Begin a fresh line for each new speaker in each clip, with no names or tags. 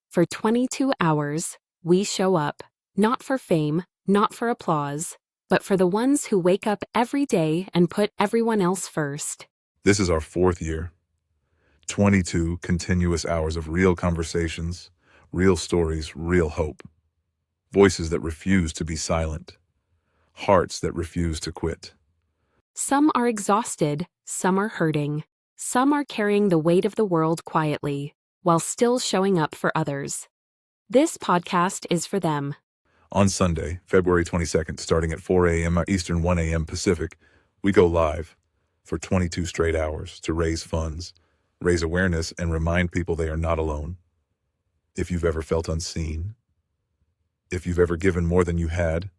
For 22 hours, we show up, not for fame, not for applause, but for the ones who wake up every day and put everyone else first.
This is our fourth year. 22 continuous hours of real conversations, real stories, real hope. Voices that refuse to be silent. Hearts that refuse to quit.
Some are exhausted, some are hurting, some are carrying the weight of the world quietly, while still showing up for others. This podcast is for them.
On Sunday, February 22nd, starting at 4 a.m. Eastern, 1 a.m. Pacific, we go live for 22 straight hours to raise funds, raise awareness, and remind people they are not alone. If you've ever felt unseen, if you've ever given more than you had,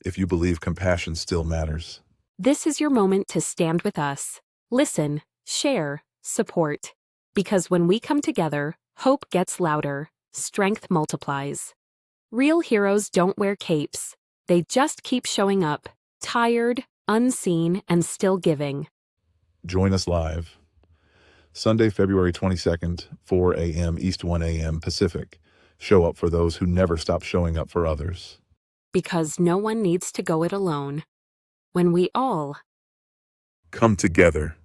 if you believe compassion still matters.
This is your moment to stand with us. Listen, share, support. Because when we come together, hope gets louder, strength multiplies. Real heroes don't wear capes. They just keep showing up, tired, unseen, and still giving.
Join us live. Sunday, February 22nd, 4 a.m. East, 1 a.m. Pacific. Show up for those who never stop showing up for others.
Because no one needs to go it alone. When we all
come together.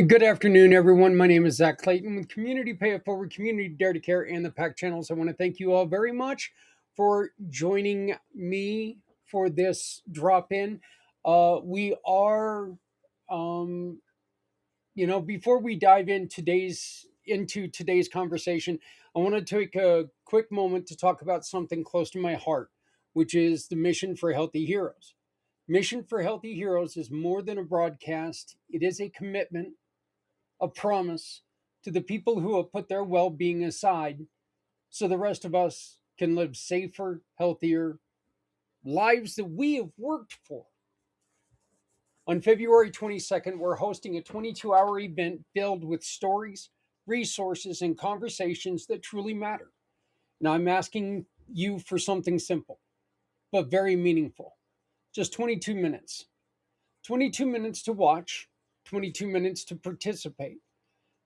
Good afternoon, everyone. My name is Zak Clayton with Community Pay It Forward, Community Dare to Care, and the PAC channels. I want to thank you all very much for joining me for this drop-in. We are, before we dive into today's conversation, I want to take a quick moment to talk about something close to my heart, which is the Mission for Healthy Heroes. Mission for Healthy Heroes is more than a broadcast. It is a commitment, a promise to the people who have put their well-being aside so the rest of us can live safer, healthier lives that we have worked for. On February 22nd, we're hosting a 22-hour event filled with stories, resources, and conversations that truly matter. Now, I'm asking you for something simple, but very meaningful. Just 22 minutes. 22 minutes to watch, 22 minutes to participate.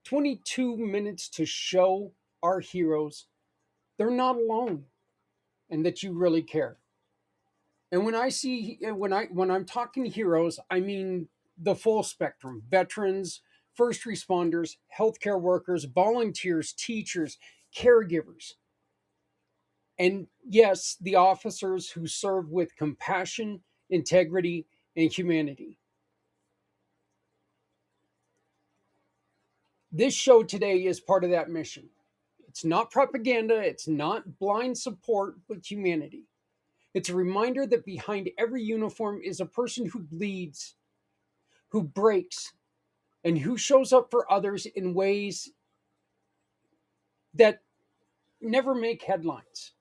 22 minutes to show our heroes they're not alone and that you really care. And when I'm talking heroes, I mean the full spectrum: veterans, first responders, healthcare workers, volunteers, teachers, caregivers. And yes, the officers who serve with compassion, integrity, and humanity. This show today is part of that mission. It's not propaganda, it's not blind support, but humanity. It's a reminder that behind every uniform is a person who bleeds, who breaks, and who shows up for others in ways that never make headlines.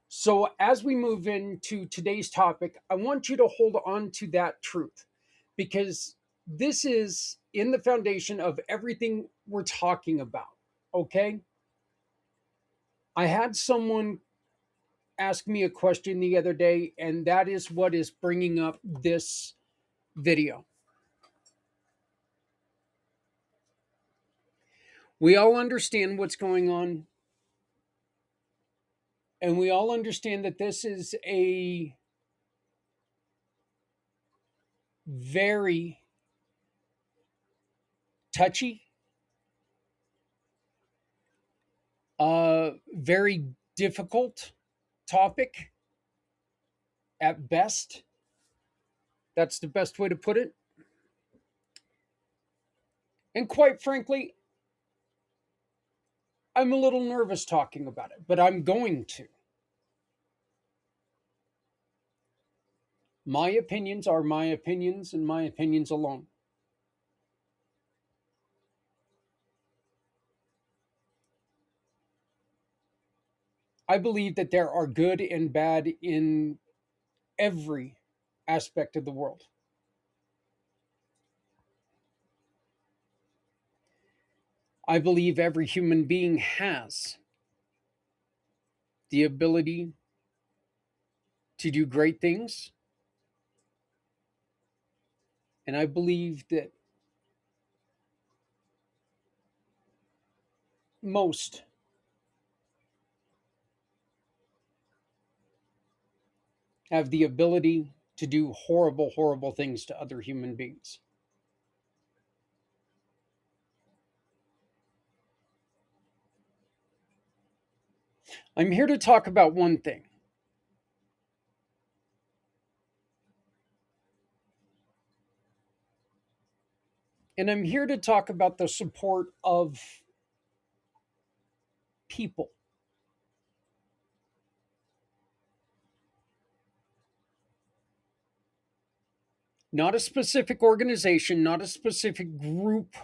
So, as we move into today's topic, I want you to hold on to that truth because this is in the foundation of everything we're talking about. Okay. I had someone ask me a question the other day, and that is what is bringing up this video. We all understand what's going on, and we all understand that this is a very touchy, very difficult topic at best. That's the best way to put it. And quite frankly, I'm a little nervous talking about it, but I'm going to. My opinions are my opinions and my opinions alone. I believe that there are good and bad in every aspect of the world. I believe every human being has the ability to do great things. And I believe that most have the ability to do horrible, horrible things to other human beings. I'm here to talk about one thing. And I'm here to talk about the support of people. Not a specific organization, not a specific group,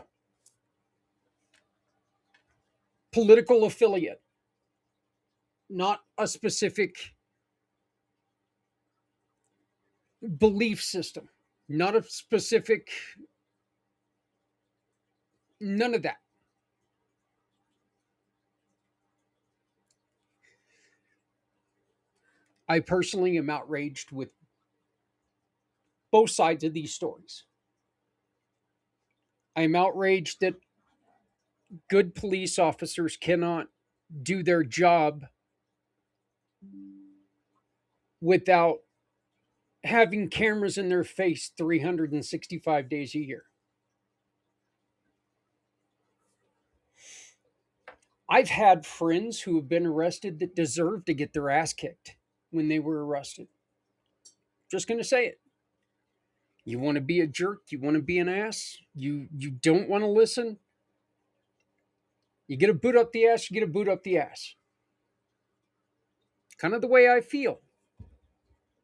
political affiliate, not a specific belief system, not a specific, none of that. I personally am outraged with both sides of these stories. I am outraged that good police officers cannot do their job without having cameras in their face 365 days a year. I've had friends who have been arrested that deserve to get their ass kicked when they were arrested. Just going to say it. You want to be a jerk, you want to be an ass, you don't want to listen. You get a boot up the ass, you get a boot up the ass. Kind of the way I feel.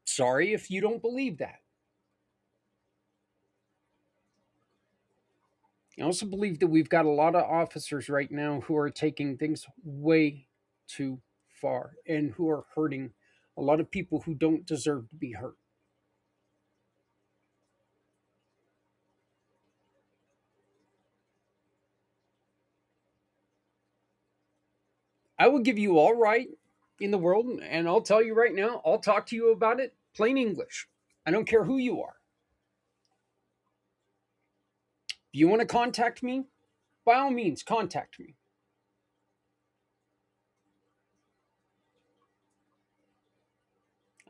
Sorry if you don't believe that. I also believe that we've got a lot of officers right now who are taking things way too far and who are hurting a lot of people who don't deserve to be hurt. I will give you all right in the world, and I'll tell you right now, I'll talk to you about it plain English. I don't care who you are. If you want to contact me, by all means, contact me.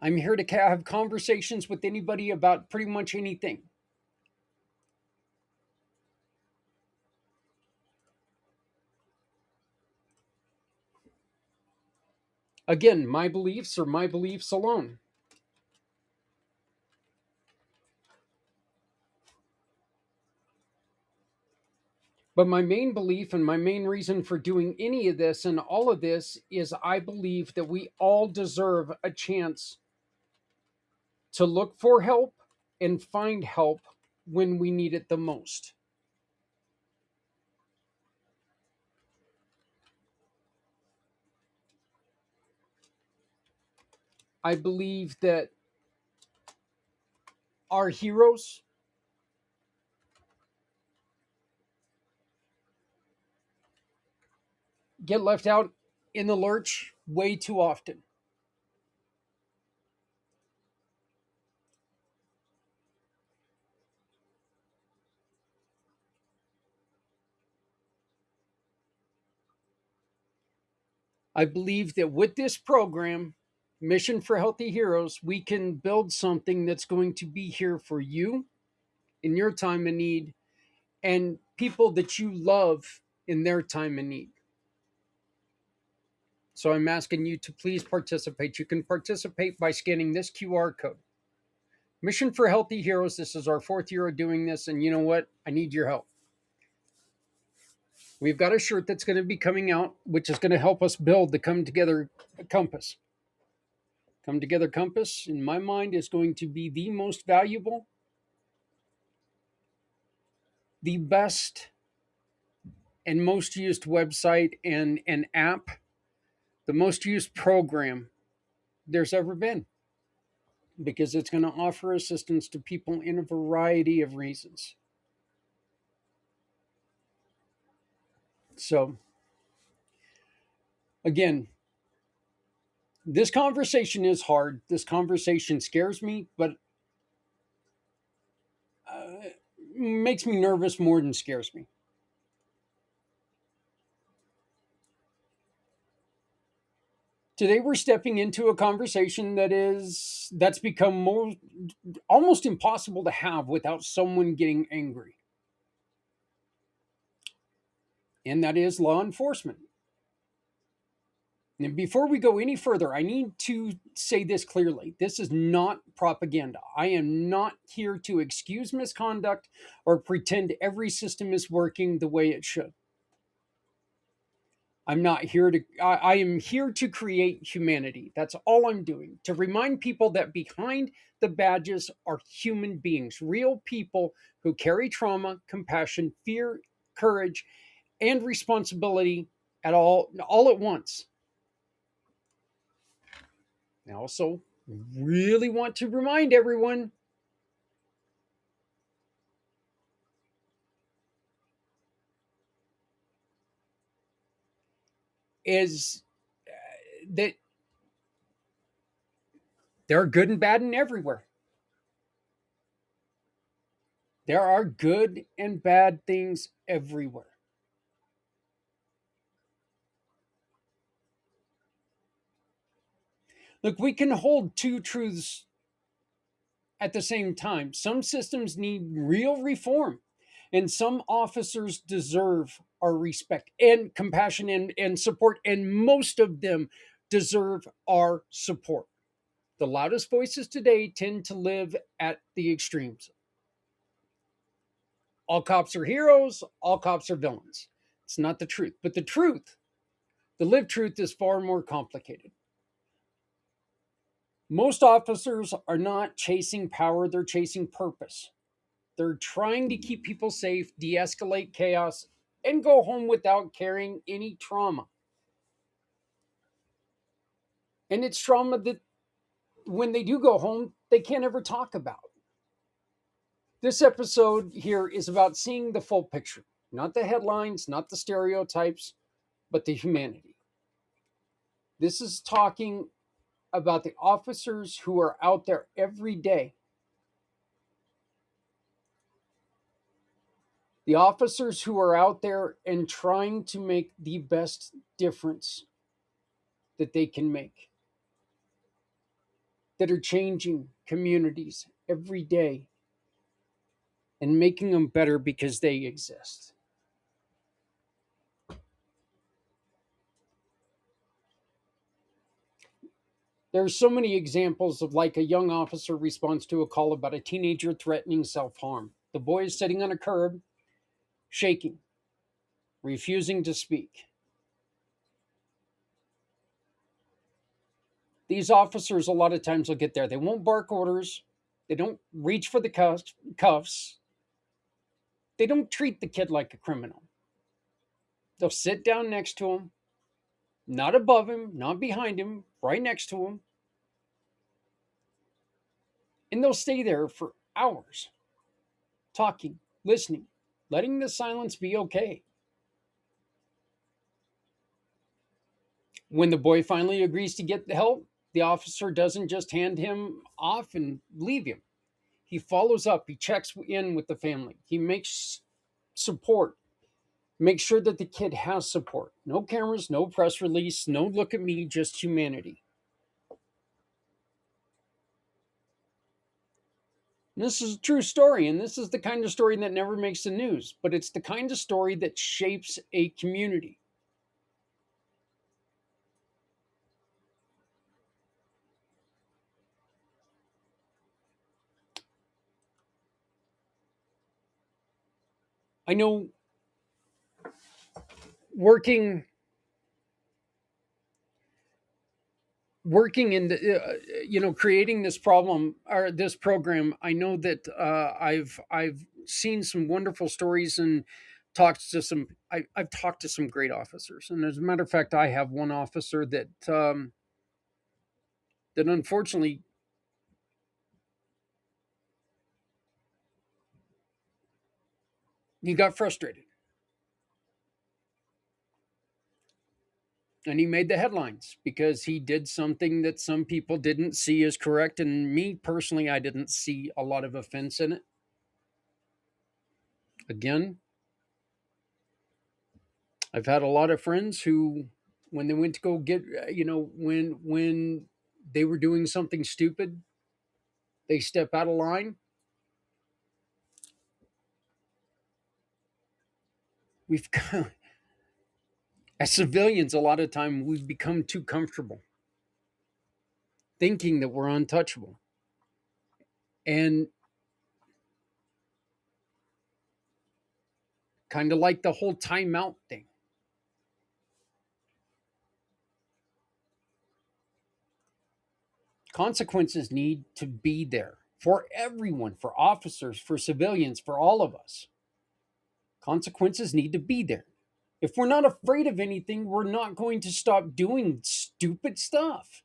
I'm here to have conversations with anybody about pretty much anything. Again, my beliefs are my beliefs alone. But my main belief and my main reason for doing any of this and all of this is I believe that we all deserve a chance to look for help and find help when we need it the most. I believe that our heroes get left out in the lurch way too often. I believe that with this program, Mission for Healthy Heroes, we can build something that's going to be here for you in your time of need and people that you love in their time of need. So I'm asking you to please participate. You can participate by scanning this QR code. Mission for Healthy Heroes. This is our fourth year of doing this. And you know what? I need your help. We've got a shirt that's going to be coming out, which is going to help us build the Come Together Compass. Come Together Compass, in my mind, is going to be the most valuable, the best, and most used website and an app, the most used program there's ever been, because it's going to offer assistance to people in a variety of reasons. So, again, this conversation is hard. This conversation scares me, but makes me nervous more than scares me. Today we're stepping into a conversation that's become more almost impossible to have without someone getting angry. And that is law enforcement. And before we go any further, I need to say this clearly. This is not propaganda. I am not here to excuse misconduct or pretend every system is working the way it should. I'm not here to, I am here to create humanity. That's all I'm doing. To remind people that behind the badges are human beings, real people who carry trauma, compassion, fear, courage, and responsibility all at once. I also really want to remind everyone is that there are good and bad in everywhere. There are good and bad things everywhere. Look, we can hold two truths at the same time. Some systems need real reform, and some officers deserve our respect and compassion and support, and most of them deserve our support. The loudest voices today tend to live at the extremes. All cops are heroes, all cops are villains. It's not the truth. But the truth, the lived truth, is far more complicated. Most officers are not chasing power, they're chasing purpose. They're trying to keep people safe, de escalate chaos, and go home without carrying any trauma. And it's trauma that when they do go home, they can't ever talk about. This episode here is about seeing the full picture, not the headlines, not the stereotypes, but the humanity. This is talking about the officers who are out there every day. The officers who are out there and trying to make the best difference that they can make, that are changing communities every day and making them better because they exist. There are so many examples of, like, a young officer responds to a call about a teenager threatening self-harm. The boy is sitting on a curb, shaking, refusing to speak. These officers, a lot of times, will get there. They won't bark orders. They don't reach for the cuffs. They don't treat the kid like a criminal. They'll sit down next to him, not above him, not behind him, right next to him, and they'll stay there for hours, talking, listening, letting the silence be okay. When the boy finally agrees to get the help, the officer doesn't just hand him off and leave him. He follows up, he checks in with the family, he makes support, makes sure that the kid has support. No cameras, no press release, no look at me, just humanity. And this is a true story, and this is the kind of story that never makes the news, but it's the kind of story that shapes a community. I know working working in the creating this problem or this program, I know that I've seen some wonderful stories and I've talked to some great officers, and as a matter of fact, I have one officer that unfortunately he got frustrated and he made the headlines because he did something that some people didn't see as correct, and me personally, I didn't see a lot of offense in it. Again, I've had a lot of friends who, when they went to go get, when they were doing something stupid, they step out of line. We've got, as civilians, a lot of time we've become too comfortable thinking that we're untouchable. And kind of like the whole timeout thing. Consequences need to be there for everyone, for officers, for civilians, for all of us. Consequences need to be there. If we're not afraid of anything, we're not going to stop doing stupid stuff.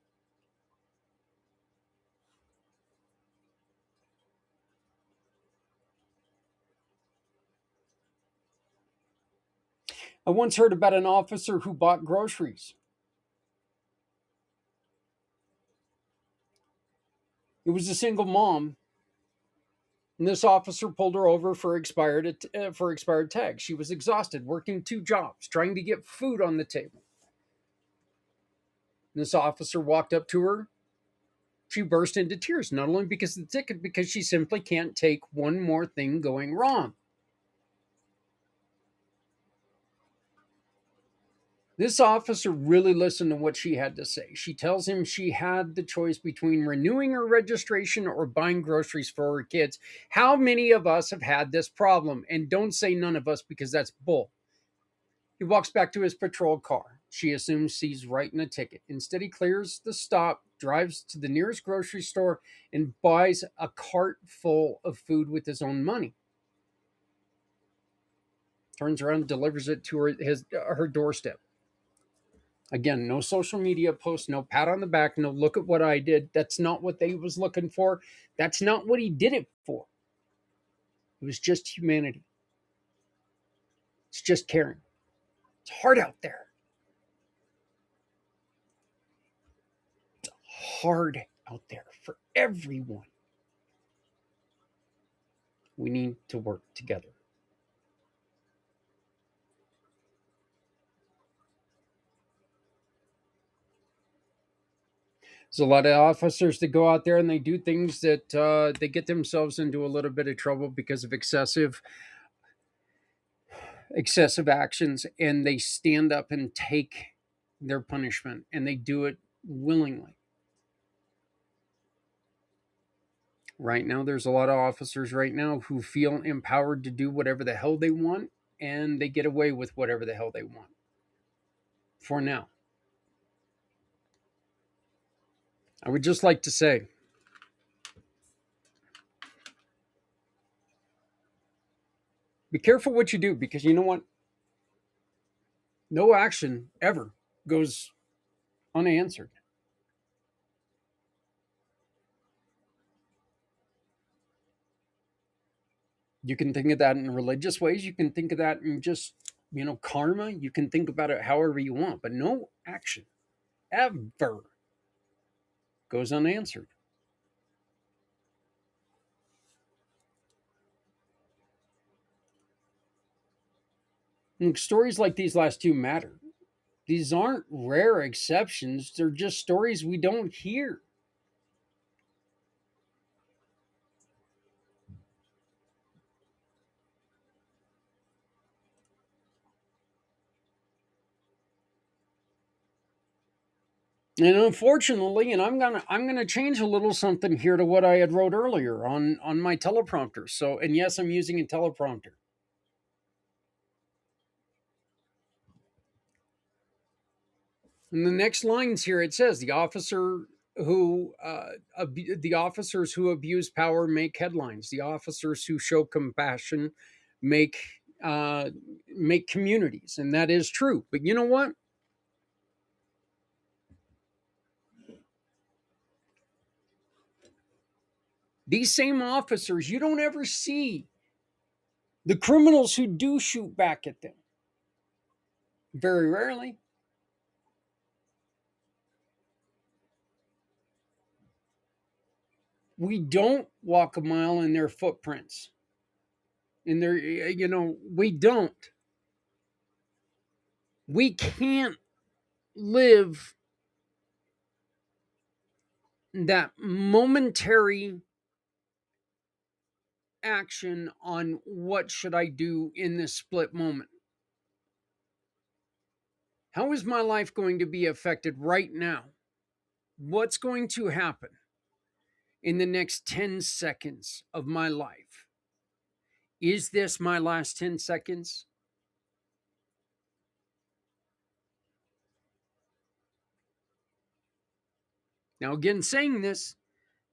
I once heard about an officer who bought groceries. It was a single mom, and this officer pulled her over for expired tags. She was exhausted, working two jobs, trying to get food on the table. And this officer walked up to her. She burst into tears, not only because of the ticket, because she simply can't take one more thing going wrong. This officer really listened to what she had to say. She tells him she had the choice between renewing her registration or buying groceries for her kids. How many of us have had this problem? And don't say none of us, because that's bull. He walks back to his patrol car. She assumes he's writing a ticket. Instead, he clears the stop, drives to the nearest grocery store, and buys a cart full of food with his own money. Turns around and delivers it to her doorstep. Again, no social media posts, no pat on the back, no look at what I did. That's not what they was looking for. That's not what he did it for. It was just humanity. It's just caring. It's hard out there. Hard out there for everyone. We need to work together. There's a lot of officers that go out there and they do things that they get themselves into a little bit of trouble because of excessive actions, and they stand up and take their punishment, and they do it willingly. Right now, there's a lot of officers right now who feel empowered to do whatever the hell they want, and they get away with whatever the hell they want. For now, I would just like to say, Be careful what you do, because you know what? No action ever goes unanswered. You can think of that in religious ways. You can think of that in just, karma. You can think about it however you want, but no action ever goes unanswered. And stories like these last two matter. These aren't rare exceptions, they're just stories we don't hear. And unfortunately, and I'm gonna change a little something here to what I had wrote earlier on my teleprompter. So, and yes, I'm using a teleprompter. In the next lines here, it says the officers who abuse power make headlines. The officers who show compassion make uh, make communities, and that is true. But you know what? These same officers, you don't ever see the criminals who do shoot back at them. Very rarely. We don't walk a mile in their footprints. In their, we don't. We can't live that momentary action on what should I do in this split moment. How is my life going to be affected right now? What's going to happen in the next 10 seconds of my life? Is this my last 10 seconds? Now, again, saying this,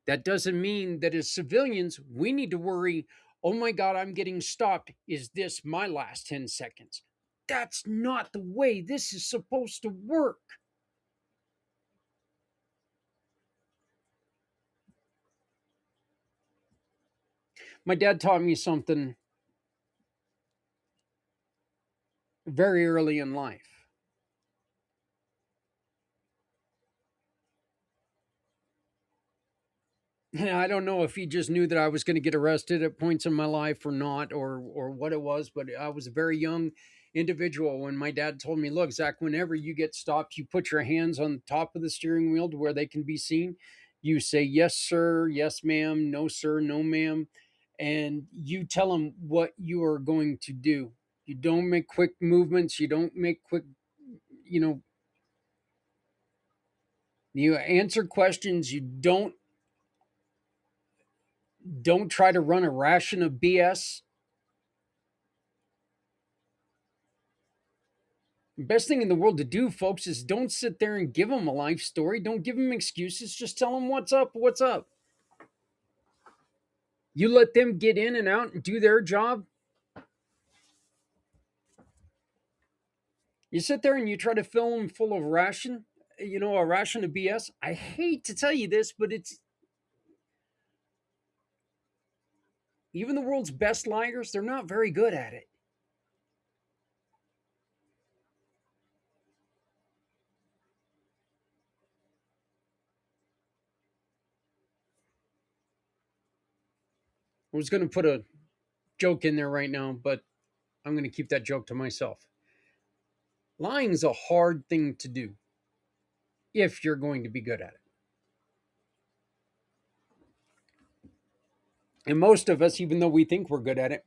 that doesn't mean that as civilians, we need to worry, oh my God, I'm getting stopped. Is this my last 10 seconds? That's not the way this is supposed to work. My dad taught me something very early in life. And I don't know if he just knew that I was going to get arrested at points in my life or not, or what it was, but I was a very young individual when my dad told me, look, Zach, whenever you get stopped, you put your hands on the top of the steering wheel to where they can be seen. You say, yes, sir, yes, ma'am, no, sir, no, ma'am. And you tell them what you are going to do. You don't make quick movements. You don't make quick, you know, you answer questions. You don't try to run a ration of BS. The best thing in the world to do, folks, is don't sit there and give them a life story. Don't give them excuses. Just tell them what's up, what's up. You let them get in and out and do their job. You sit there and you try to fill them full of a ration of BS. I hate to tell you this, but it's even the world's best liars, they're not very good at it. I was going to put a joke in there right now, but I'm going to keep that joke to myself. Lying is a hard thing to do if you're going to be good at it. And most of us, even though we think we're good at it,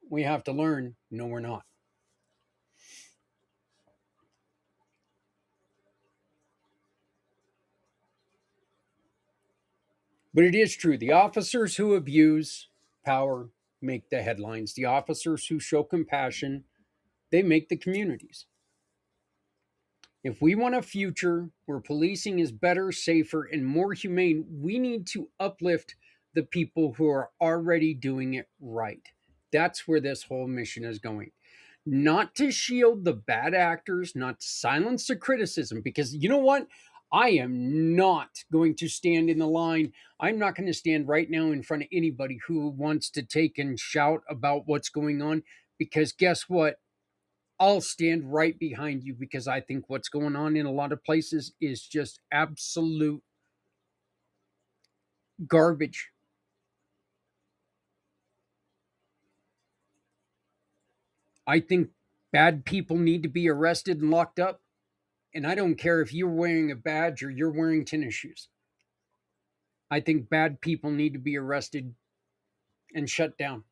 we have to learn, no, we're not. But it is true. The officers who abuse power make the headlines. The officers who show compassion, they make the communities. If we want a future where policing is better, safer, and more humane, we need to uplift the people who are already doing it right. That's where this whole mission is going. Not to shield the bad actors, not to silence the criticism, because you know what? I am not going to stand in the line. I'm not going to stand right now in front of anybody who wants to take and shout about what's going on, because guess what? I'll stand right behind you because I think what's going on in a lot of places is just absolute garbage. I think bad people need to be arrested and locked up. And I don't care if you're wearing a badge or you're wearing tennis shoes. I think bad people need to be arrested and shut down.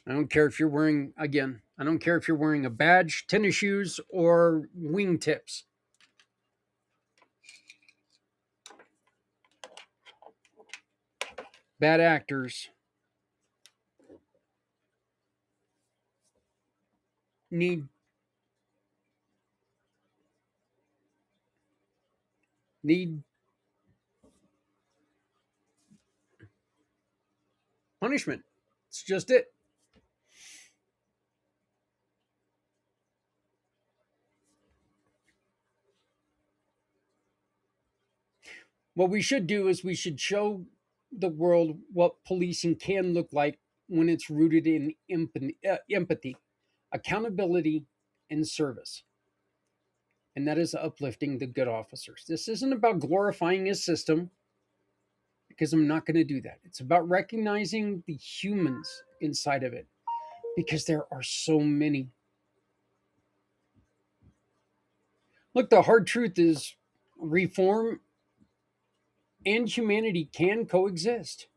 I don't care if you're wearing, again, I don't care if you're wearing a badge, tennis shoes, or wingtips. Bad actors need need punishment. It's just it. What we should do is we should show the world what policing can look like when it's rooted in empathy, accountability, and service. And that is uplifting the good officers. This isn't about glorifying a system, because I'm not going to do that. It's about recognizing the humans inside of it, because there are so many. Look, the hard truth is reform and humanity can coexist.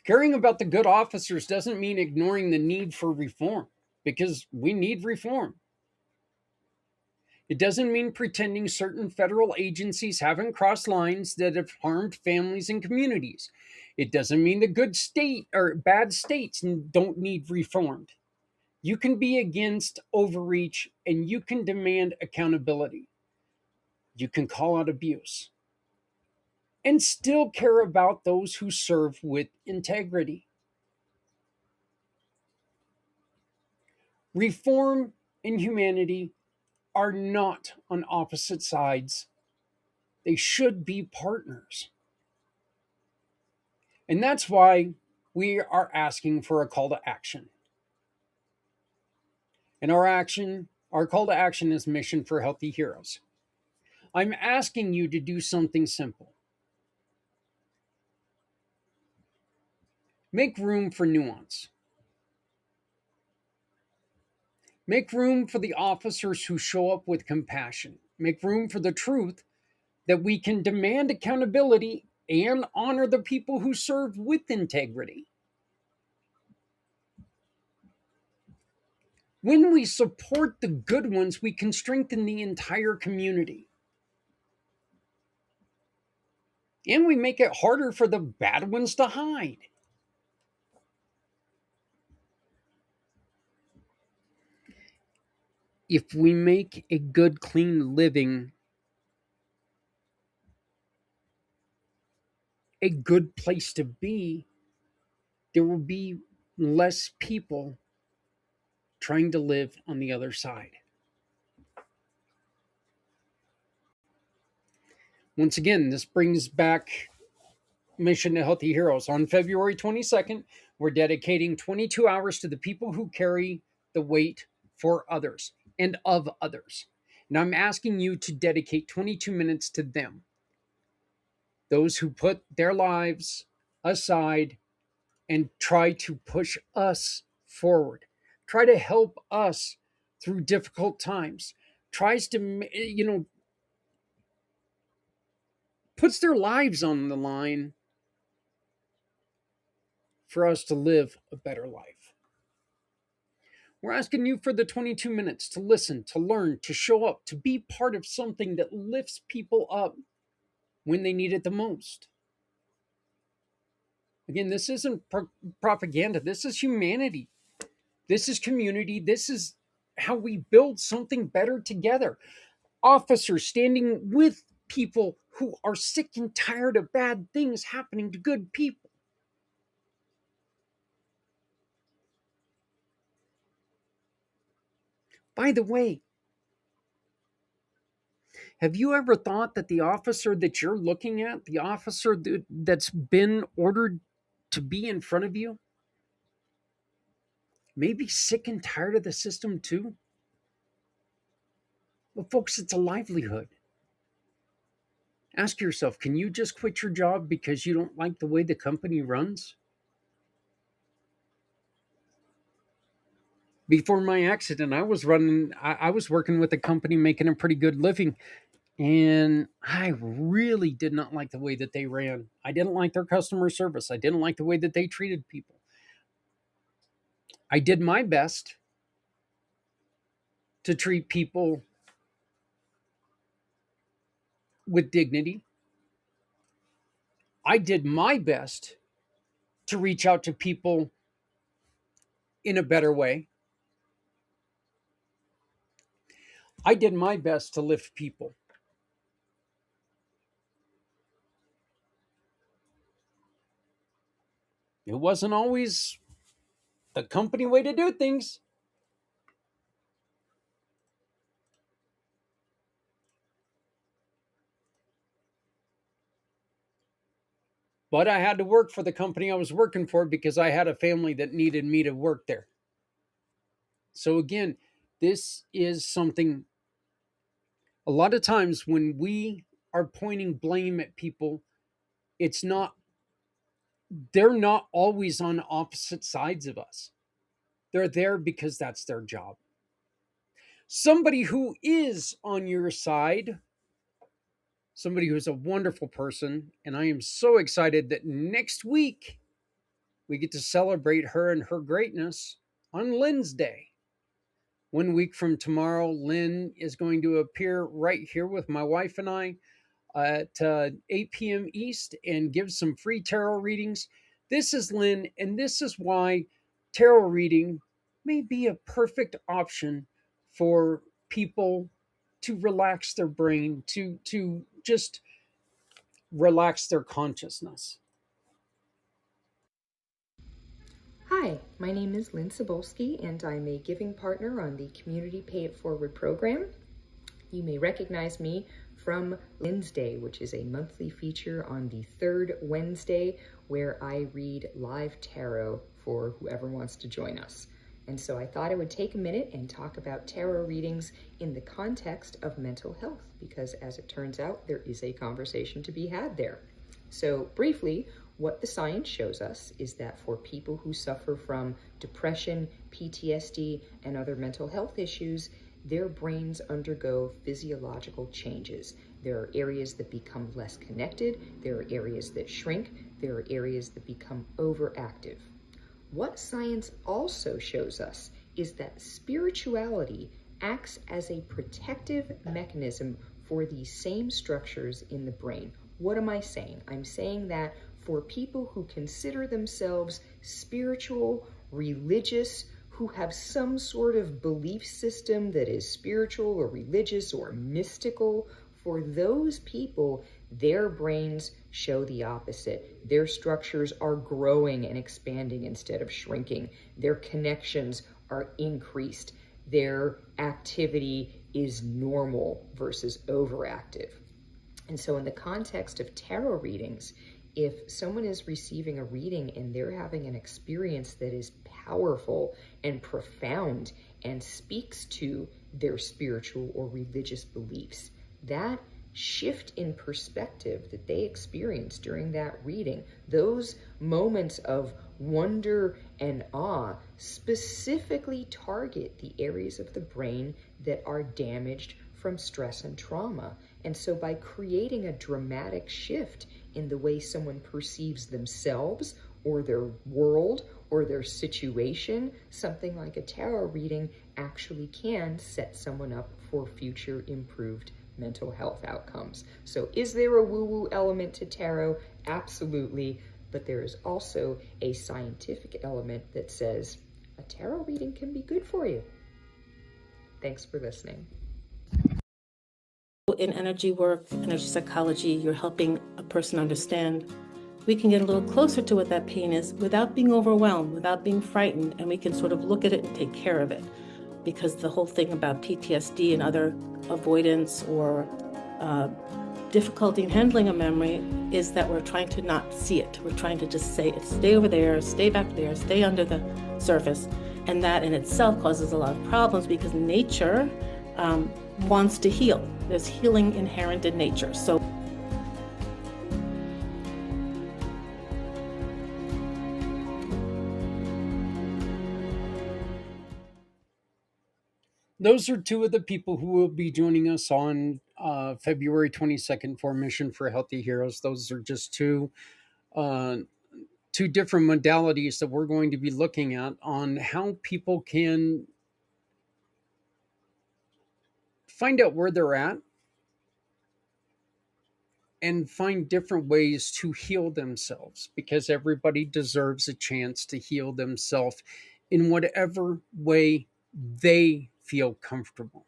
Caring about the good officers doesn't mean ignoring the need for reform, because we need reform. It doesn't mean pretending certain federal agencies haven't crossed lines that have harmed families and communities. It doesn't mean the good state or bad states don't need reformed. You can be against overreach and you can demand accountability. You can call out abuse and still care about those who serve with integrity. Reform and humanity are not on opposite sides, they should be partners. And that's why we are asking for a call to action. And our call to action is Mission for Healthy Heroes. I'm asking you to do something simple. Make room for nuance. Make room for the officers who show up with compassion. Make room for the truth that we can demand accountability and honor the people who serve with integrity. When we support the good ones, we can strengthen the entire community. And we make it harder for the bad ones to hide. If we make a good, clean living a good place to be, there will be less people trying to live on the other side. Once again, this brings back Mission to Healthy Heroes. On February 22nd, we're dedicating 22 hours to the people who carry the weight for others and of others. And I'm asking you to dedicate 22 minutes to them, those who put their lives aside and try to push us forward, try to help us through difficult times, tries to, puts their lives on the line for us to live a better life. We're asking you for the 22 minutes to listen, to learn, to show up, to be part of something that lifts people up when they need it the most. Again, this isn't propaganda. This is humanity. This is community. This is how we build something better together. Officers standing with people who are sick and tired of bad things happening to good people. By the way, have you ever thought that the officer that you're looking at, the officer that's been ordered to be in front of you, may be sick and tired of the system too? Well, folks, it's a livelihood. Ask yourself, can you just quit your job because you don't like the way the company runs? Before my accident, I was working with a company making a pretty good living. And I really did not like the way that they ran. I didn't like their customer service. I didn't like the way that they treated people. I did my best to treat people with dignity. I did my best to reach out to people in a better way. I did my best to lift people. It wasn't always the company way to do things, but I had to work for the company I was working for because I had a family that needed me to work there. So, again, this is something a lot of times when we are pointing blame at people, it's not, they're not always on opposite sides of us. They're there because that's their job. Somebody who is on your side, somebody who's a wonderful person, and I am so excited that next week we get to celebrate her and her greatness on Lynn's Day. 1 week from tomorrow, Lynn is going to appear right here with my wife and I at 8 p.m. East and give some free tarot readings. This is Lynn, and this is why tarot reading may be a perfect option for people to relax their brain, to just relax their consciousness.
Hi, my name is Lynn Cebulski, and I'm a giving partner on the Community Pay It Forward program. You may recognize me from Lynn's Day, which is a monthly feature on the third Wednesday where I read live tarot for whoever wants to join us. And so I thought I would take a minute and talk about tarot readings in the context of mental health, because as it turns out, there is a conversation to be had there. So briefly, what the science shows us is that for people who suffer from depression, PTSD, and other mental health issues, their brains undergo physiological changes. There are areas that become less connected, there are areas that shrink, there are areas that become overactive. What science also shows us is that spirituality acts as a protective mechanism for these same structures in the brain. What am I saying? I'm saying that for people who consider themselves spiritual, religious, who have some sort of belief system that is spiritual or religious or mystical, for those people, their brains show the opposite. Their structures are growing and expanding instead of shrinking. Their connections are increased. Their activity is normal versus overactive. And so in the context of tarot readings, if someone is receiving a reading and they're having an experience that is powerful and profound and speaks to their spiritual or religious beliefs, that shift in perspective that they experience during that reading, those moments of wonder and awe, specifically target the areas of the brain that are damaged from stress and trauma. And so by creating a dramatic shift in the way someone perceives themselves or their world or their situation, something like a tarot reading actually can set someone up for future improved mental health outcomes. So is there a woo-woo element to tarot? Absolutely. But there is also a scientific element that says a tarot reading can be good for you. Thanks for listening.
In energy work, energy psychology, you're helping a person understand. We can get a little closer to what that pain is without being overwhelmed, without being frightened, and we can sort of look at it and take care of it. Because the whole thing about PTSD and other avoidance or difficulty in handling a memory is that we're trying to not see it. We're trying to just say, stay over there, stay back there, stay under the surface. And that in itself causes a lot of problems because nature wants to heal. There's healing inherent in nature. So
those are two of the people who will be joining us on February 22nd for Mission for Healthy Heroes. Those are just uh, two different modalities that we're going to be looking at on how people can find out where they're at and find different ways to heal themselves, because everybody deserves a chance to heal themselves in whatever way they feel comfortable.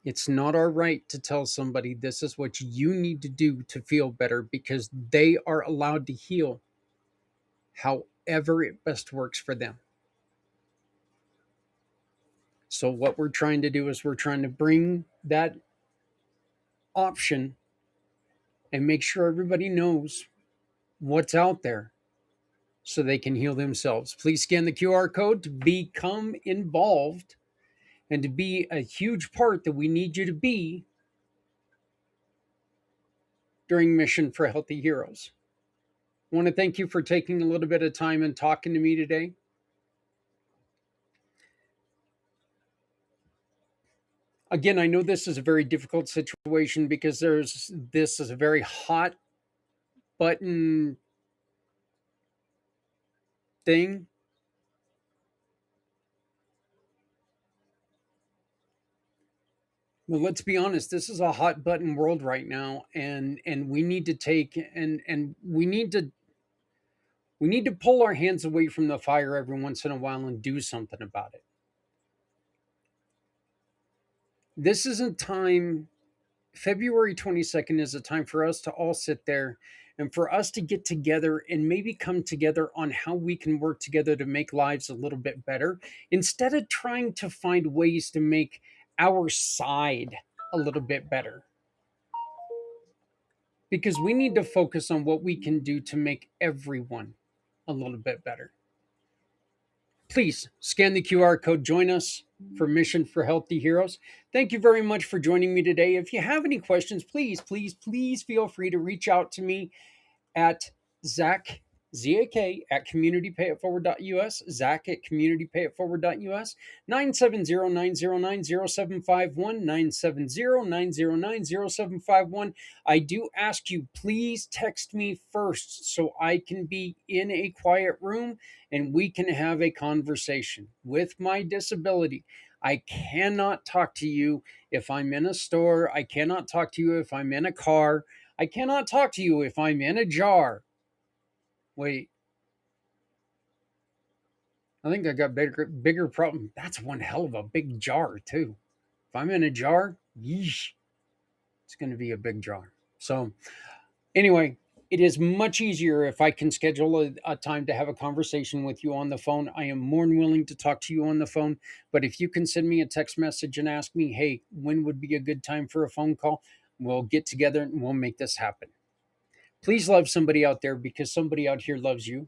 It's not our right to tell somebody this is what you need to do to feel better, because they are allowed to heal however it best works for them. So, what we're trying to do is we're trying to bring that option and make sure everybody knows what's out there so they can heal themselves. Please scan the QR code to become involved and to be a huge part that we need you to be during Mission for Healthy Heroes. I want to thank you for taking a little bit of time and talking to me today. Again, I know this is a very difficult situation because this is a very hot button thing. Well, let's be honest, this is a hot button world right now, and we need to take and we need to pull our hands away from the fire every once in a while and do something about it. This isn't time. February 22nd is a time for us to all sit there and for us to get together and maybe come together on how we can work together to make lives a little bit better, instead of trying to find ways to make our side a little bit better. Because we need to focus on what we can do to make everyone a little bit better. Please scan the QR code, join us for Mission for Healthy Heroes. Thank you very much for joining me today. If you have any questions, please feel free to reach out to me at Zak, Z-A-K, at communitypayitforward.us, Zak at communitypayitforward.us, 970-909-0751, 970-909-0751. I do ask you, please text me first so I can be in a quiet room and we can have a conversation. With my disability, I cannot talk to you if I'm in a store. I cannot talk to you if I'm in a car. I cannot talk to you if I'm in a jar. Wait, I think I got bigger problem. That's one hell of a big jar too. If I'm in a jar, yeesh, it's going to be a big jar. So anyway, it is much easier if I can schedule a time to have a conversation with you on the phone. I am more than willing to talk to you on the phone. But if you can send me a text message and ask me, hey, when would be a good time for a phone call? We'll get together and we'll make this happen. Please love somebody out there, because somebody out here loves you.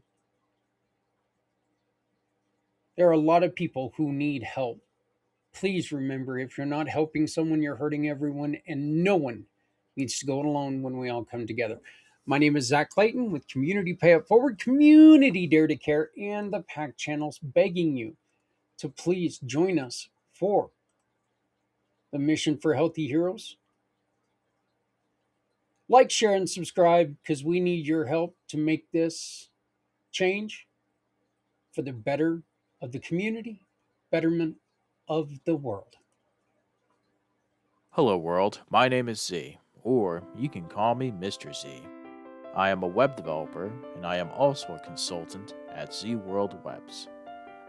There are a lot of people who need help. Please remember, if you're not helping someone, you're hurting everyone, and no one needs to go it alone when we all come together. My name is Zak Clayton with Community Pay It Forward, Community Dare to Care, and the PAC channels, begging you to please join us for the Mission for Healthy Heroes. Like, share, and subscribe, because we need your help to make this change for the better of the community, betterment of the world.
Hello, world. My name is Z, or you can call me Mr. Z. I am a web developer, and I am also a consultant at Z World Webs.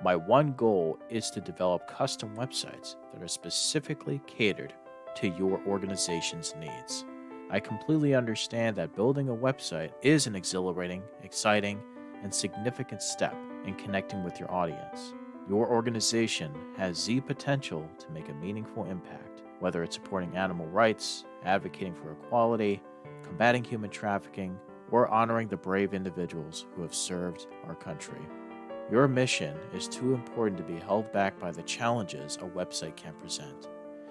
My one goal is to develop custom websites that are specifically catered to your organization's needs. I completely understand that building a website is an exhilarating, exciting, and significant step in connecting with your audience. Your organization has the potential to make a meaningful impact, whether it's supporting animal rights, advocating for equality, combating human trafficking, or honoring the brave individuals who have served our country. Your mission is too important to be held back by the challenges a website can present.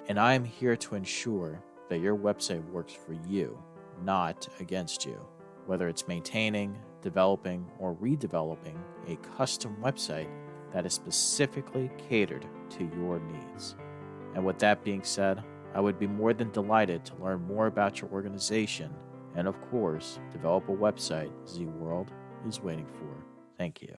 And I am here to ensure that your website works for you, not against you. Whether it's maintaining, developing, or redeveloping a custom website that is specifically catered to your needs. And with that being said, I would be more than delighted to learn more about your organization and, of course, develop a website Z World is waiting for. Thank you.